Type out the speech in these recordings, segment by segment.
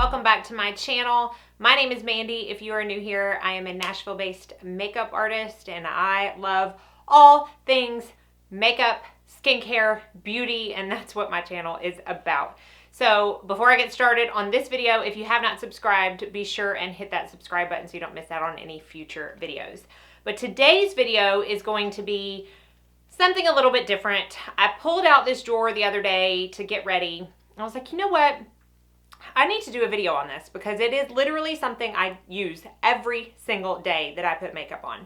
welcome back to my channel. My name is Mandy. If you are new here, I am a Nashville-based makeup artist and I love all things makeup, skincare, beauty, and that's what my channel is about. So before I get started on this video, if you have not subscribed, be sure and hit that subscribe button so you don't miss out on any future videos. But today's video is going to be something a little bit different. I pulled out this drawer the other day to get ready. I was like, you know what? I need to do a video on this because it is literally something I use every single day that I put makeup on.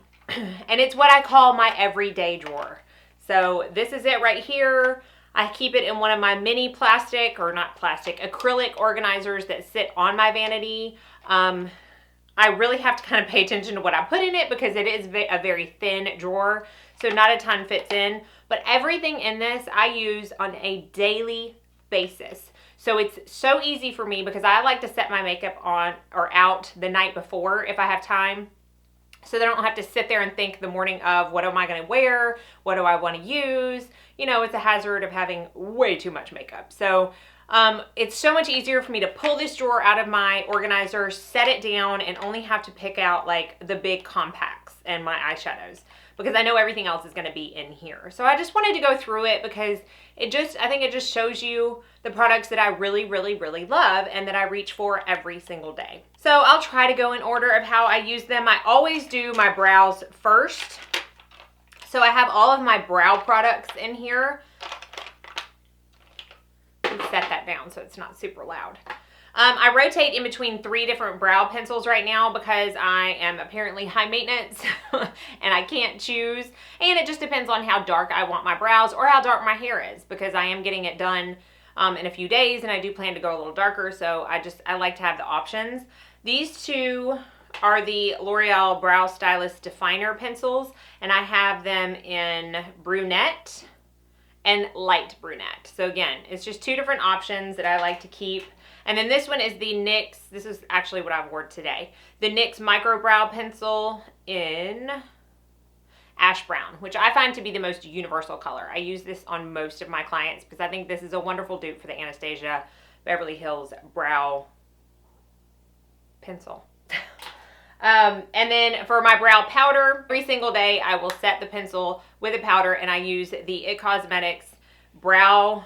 And it's what I call my everyday drawer. So this is it right here. I keep it in one of my mini plastic, or not plastic, acrylic organizers that sit on my vanity. I really have to kind of pay attention to what I put in it because it is a very thin drawer. So not a ton fits in. But everything in this I use on a daily basis. So it's so easy for me because I like to set my makeup on or out the night before if I have time. So that I don't have to sit there and think the morning of what am I going to wear? What do I want to use? You know, it's a hazard of having way too much makeup. So it's so much easier for me to pull this drawer out of my organizer, set it down, and only have to pick out like the big compacts and my eyeshadows because I know everything else is going to be in here. So I just wanted to go through it because I think it just shows you the products that I really, really, really love and that I reach for every single day. So I'll try to go in order of how I use them. I always do my brows first. So I have all of my brow products in here. Set that down so it's not super loud. I rotate in between 3 different brow pencils right now because I am apparently high maintenance and I can't choose. And it just depends on how dark I want my brows or how dark my hair is because I am getting it done in a few days and I do plan to go a little darker. So I like to have the options. These two are the L'Oreal Brow Stylist Definer pencils and I have them in brunette and light brunette. So again, it's just 2 different options that I like to keep. And then this one is the NYX, this is actually what I've worn today, the NYX Micro Brow Pencil in Ash Brown, which I find to be the most universal color. I use this on most of my clients because I think this is a wonderful dupe for the Anastasia Beverly Hills Brow Pencil. And then for my brow powder, every single day I will set the pencil with a powder and I use the It Cosmetics Brow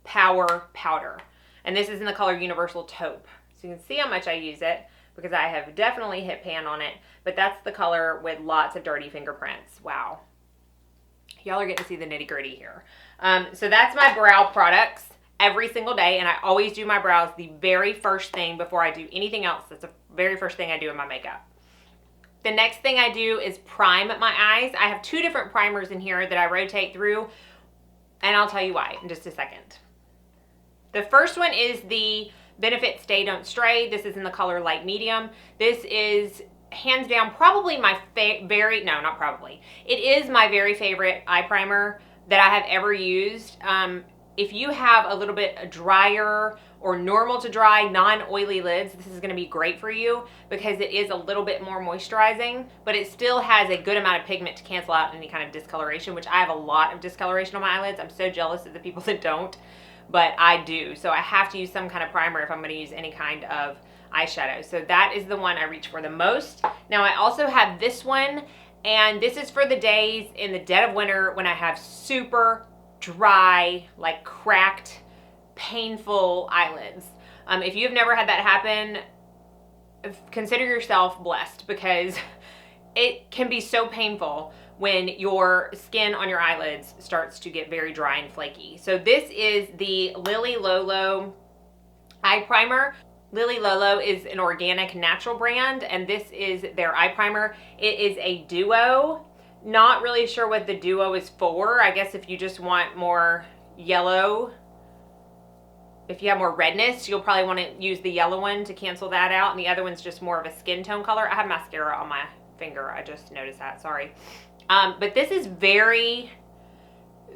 Power Powder. And this is in the color Universal Taupe. So you can see how much I use it because I have definitely hit pan on it. But that's the color with lots of dirty fingerprints. Wow. Y'all are getting to see the nitty gritty here. So that's my brow products every single day. And I always do my brows the very first thing before I do anything else. That's the very first thing I do in my makeup. The next thing I do is prime my eyes. I have 2 different primers in here that I rotate through. And I'll tell you why in just a second. The first one is the Benefit Stay Don't Stray. This is in the color light medium. This is hands down probably my it is my very favorite eye primer that I have ever used. If you have a little bit drier or normal to dry, non-oily lids, this is gonna be great for you because it is a little bit more moisturizing, but it still has a good amount of pigment to cancel out any kind of discoloration, which I have a lot of discoloration on my eyelids. I'm so jealous of the people that don't. But I do. So I have to use some kind of primer if I'm going to use any kind of eyeshadow. So that is the one I reach for the most. Now I also have this one, and this is for the days in the dead of winter when I have super dry, like cracked, painful eyelids. If you've never had that happen, consider yourself blessed because it can be so painful when your skin on your eyelids starts to get very dry and flaky. So this is the Lily Lolo eye primer. Lily Lolo is an organic natural brand and this is their eye primer. It is a duo. Not really sure what the duo is for. I guess if you just want more yellow, if you have more redness, you'll probably want to use the yellow one to cancel that out. And the other one's just more of a skin tone color. I have mascara on my finger. I just noticed that, sorry. But this is very,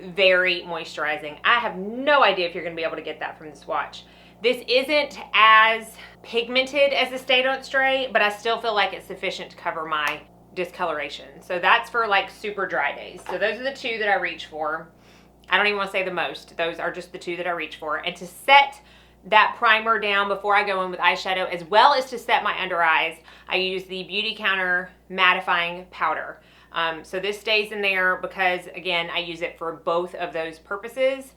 very moisturizing. I have no idea if you're going to be able to get that from the swatch. This isn't as pigmented as the Stay Don't Stray, but I still feel like it's sufficient to cover my discoloration. So that's for like super dry days. So those are the 2 that I reach for. I don't even want to say the most. Those are just the 2 that I reach for. And to set that primer down before I go in with eyeshadow, as well as to set my under eyes, I use the Beautycounter mattifying powder. So this stays in there because, again, I use it for both of those purposes.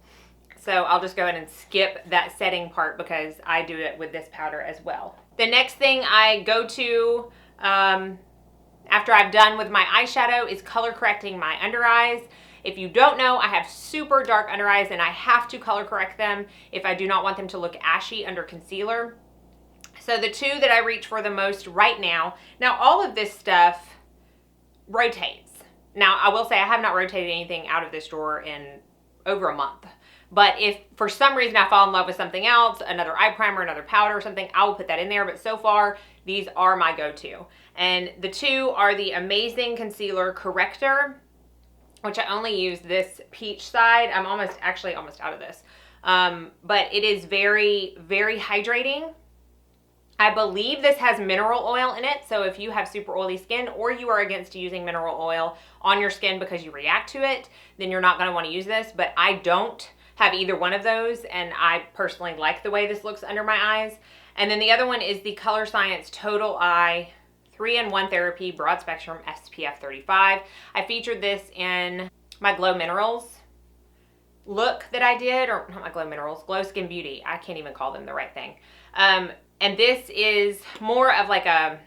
So I'll just go ahead and skip that setting part because I do it with this powder as well. The next thing I go to after I've done with my eyeshadow is color correcting my under eyes. If you don't know, I have super dark under eyes and I have to color correct them if I do not want them to look ashy under concealer. So the two that I reach for the most right now, all of this stuff rotates. Now, I will say I have not rotated anything out of this drawer in over a month. But if for some reason I fall in love with something else, another eye primer, another powder or something, I will put that in there. But so far, these are my go-to. And the two are the Amazing Concealer Corrector, which I only use this peach side. I'm almost out of this. But it is very, very hydrating. I believe this has mineral oil in it. So if you have super oily skin or you are against using mineral oil on your skin because you react to it, then you're not going to want to use this. But I don't have either one of those, and I personally like the way this looks under my eyes. And then the other one is the Color Science Total Eye 3-in-1 Therapy Broad Spectrum SPF 35. I featured this in my Glow Minerals look that I did, or not my Glow Minerals, Glow Skin Beauty. I can't even call them the right thing. And this is more of like a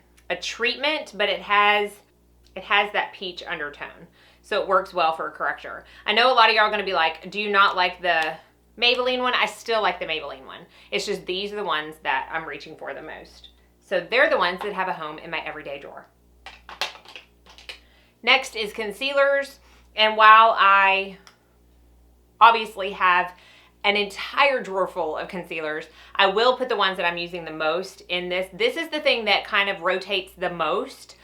treatment, but it has that peach undertone. So it works well for a corrector. I know a lot of y'all are going to be like, do you not like the Maybelline one? I still like the Maybelline one. It's just these are the ones that I'm reaching for the most. So they're the ones that have a home in my everyday drawer. Next is concealers. And while I obviously have an entire drawer full of concealers, I will put the ones that I'm using the most in this. This is the thing that kind of rotates the most.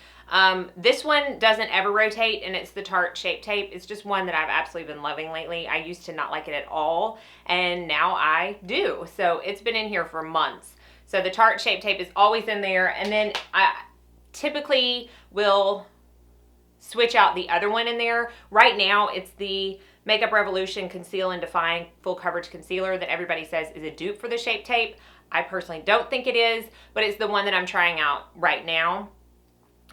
This one doesn't ever rotate, and it's the Tarte Shape Tape. It's just one that I've absolutely been loving lately. I used to not like it at all, and now I do. So it's been in here for months. So the Tarte Shape Tape is always in there, and then I typically will switch out the other one in there. Right now, it's the Makeup Revolution Conceal and Define Full Coverage Concealer that everybody says is a dupe for the Shape Tape. I personally don't think it is, but it's the one that I'm trying out right now.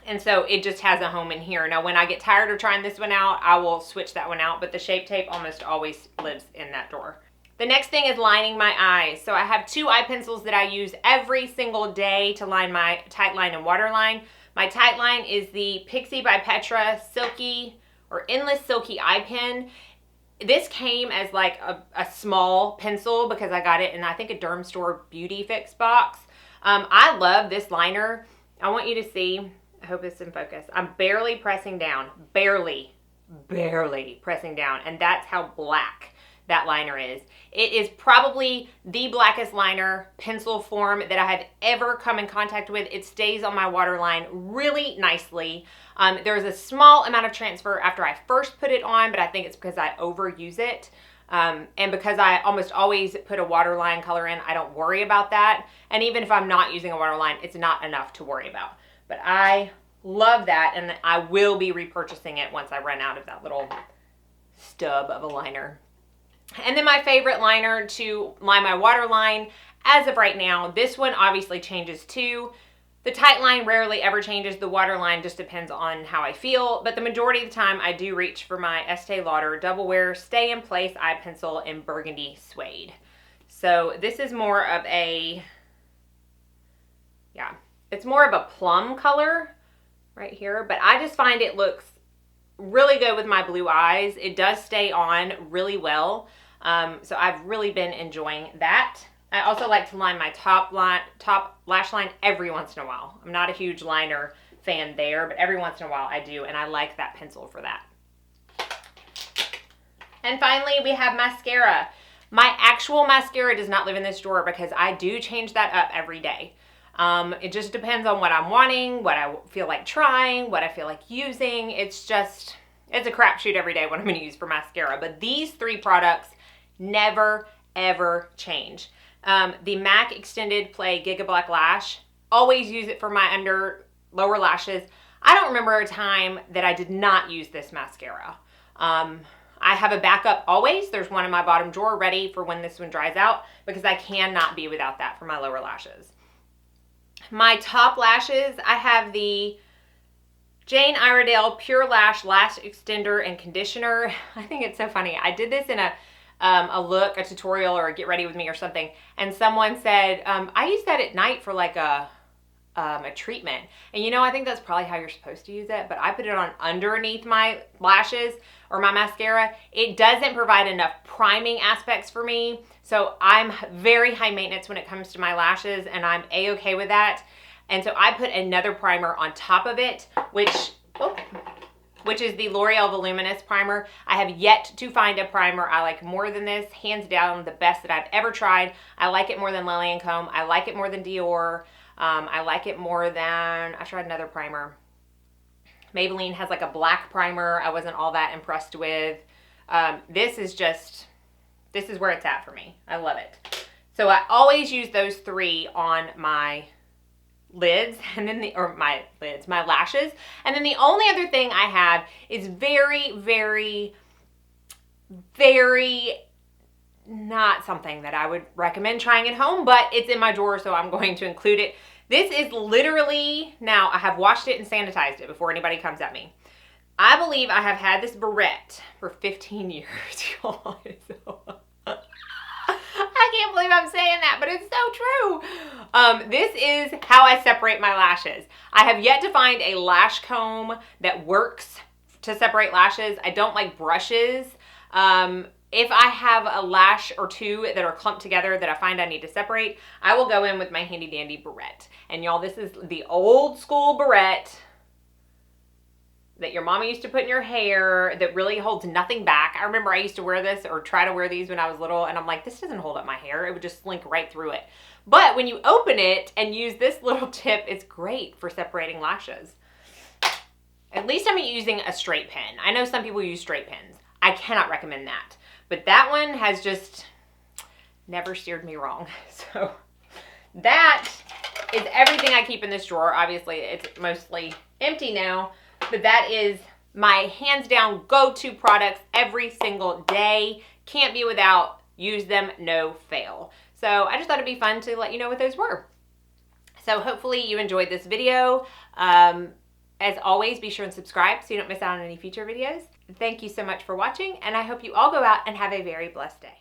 And so it just has a home in here. Now, when I get tired of trying this one out, I will switch that one out, but the Shape Tape almost always lives in that drawer. The next thing is lining my eyes. So I have two eye pencils that I use every single day to line my tight line and waterline. My tight line is the Pixie by Petra Silky or Endless Silky Eye Pen. This came as like a small pencil because I got it in, I think, a Derm Store Beauty Fix box. I love this liner. I want you to see, I hope it's in focus. I'm barely pressing down, barely pressing down. And that's how black that liner is. It is probably the blackest liner pencil form that I have ever come in contact with. It stays on my waterline really nicely. There's a small amount of transfer after I first put it on, but I think it's because I overuse it. And because I almost always put a waterline color in, I don't worry about that. And even if I'm not using a waterline, it's not enough to worry about. But I love that, and I will be repurchasing it once I run out of that little stub of a liner. And then my favorite liner to line my waterline, as of right now, this one obviously changes too. The tight line rarely ever changes. The waterline just depends on how I feel. But the majority of the time, I do reach for my Estee Lauder Double Wear Stay in Place Eye Pencil in Burgundy Suede. So this is more of a, it's more of a plum color right here. But I just find it looks really good with my blue eyes. It does stay on really well. So I've really been enjoying that. I also like to line my top lash line every once in a while. I'm not a huge liner fan there, but every once in a while I do, and I like that pencil for that. And finally, we have mascara. My actual mascara does not live in this drawer because I do change that up every day. It just depends on what I'm wanting, what I feel like trying, what I feel like using. It's a crapshoot every day what I'm going to use for mascara. But these three products never, ever change. The MAC Extended Play Giga Black Lash, always use it for my lower lashes. I don't remember a time that I did not use this mascara. I have a backup always. There's one in my bottom drawer ready for when this one dries out because I cannot be without that for my lower lashes. My top lashes, I have the Jane Iredale Pure Lash Lash Extender and Conditioner. I think it's so funny. I did this in a tutorial or a get ready with me or something, and someone said, I use that at night for like a treatment. And you know, I think that's probably how you're supposed to use it, but I put it on underneath my lashes or my mascara. It doesn't provide enough priming aspects for me, so I'm very high maintenance when it comes to my lashes, and I'm a-okay with that. And so I put another primer on top of it, which is the L'Oreal Voluminous Primer. I have yet to find a primer I like more than this. Hands down, the best that I've ever tried. I like it more than Lily & Comb. I like it more than Dior. I like it more than, I tried another primer. Maybelline has like a black primer I wasn't all that impressed with. This is where it's at for me. I love it. So I always use those three on my lids and then my lashes. And then the only other thing I have is very, very, very not something that I would recommend trying at home, but it's in my drawer, so I'm going to include it. This is literally, now I have washed it and sanitized it before anybody comes at me. I believe I have had this Barrett for 15 years. I can't believe I'm saying that, but it's so true. This is how I separate my lashes. I have yet to find a lash comb that works to separate lashes. I don't like brushes. If I have a lash or two that are clumped together that I find I need to separate, I will go in with my handy dandy Barrett. And y'all, this is the old school Barrett that your mama used to put in your hair that really holds nothing back. I remember I used to wear this or try to wear these when I was little, and I'm like, this doesn't hold up my hair. It would just slink right through it. But when you open it and use this little tip, it's great for separating lashes. At least I'm using a straight pen. I know some people use straight pens. I cannot recommend that. But that one has just never steered me wrong. So that is everything I keep in this drawer. Obviously, it's mostly empty now. But that is my hands down go-to products every single day. Can't be without. Use them, no fail. So I just thought it'd be fun to let you know what those were. So hopefully you enjoyed this video. As always, be sure and subscribe so you don't miss out on any future videos. Thank you so much for watching, and I hope you all go out and have a very blessed day.